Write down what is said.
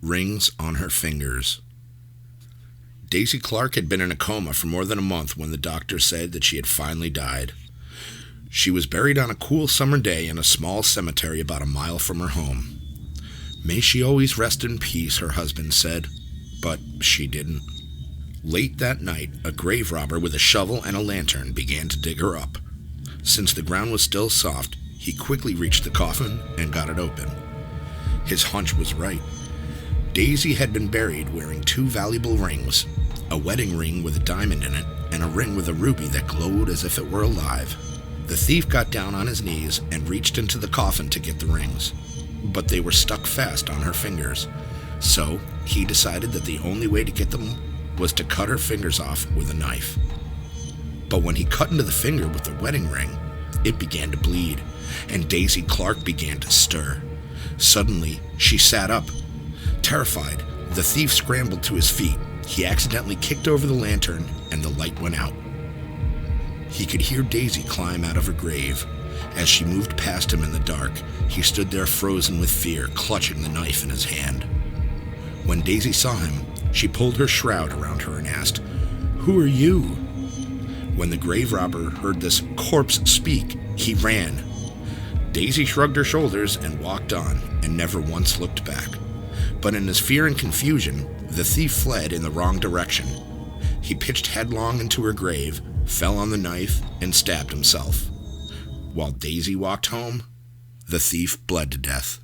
Rings on her fingers. Daisy Clark had been in a coma for more than a month when the doctor said that she had finally died. She was buried on a cool summer day in a small cemetery about a mile from her home. May she always rest in peace, her husband said, but she didn't. Late that night, a grave robber with a shovel and a lantern began to dig her up. Since the ground was still soft, he quickly reached the coffin and got it open. His hunch was right. Daisy had been buried wearing 2 valuable rings, a wedding ring with a diamond in it, and a ring with a ruby that glowed as if it were alive. The thief got down on his knees and reached into the coffin to get the rings, but they were stuck fast on her fingers. So he decided that the only way to get them was to cut her fingers off with a knife. But when he cut into the finger with the wedding ring, it began to bleed, and Daisy Clark began to stir. Suddenly, she sat up. Terrified, the thief scrambled to his feet. He accidentally kicked over the lantern, and the light went out. He could hear Daisy climb out of her grave. As she moved past him in the dark, he stood there frozen with fear, clutching the knife in his hand. When Daisy saw him, she pulled her shroud around her and asked, "Who are you?" When the grave robber heard this corpse speak, he ran. Daisy shrugged her shoulders and walked on, and never once looked back. But in his fear and confusion, the thief fled in the wrong direction. He pitched headlong into her grave, fell on the knife, and stabbed himself. While Daisy walked home, the thief bled to death.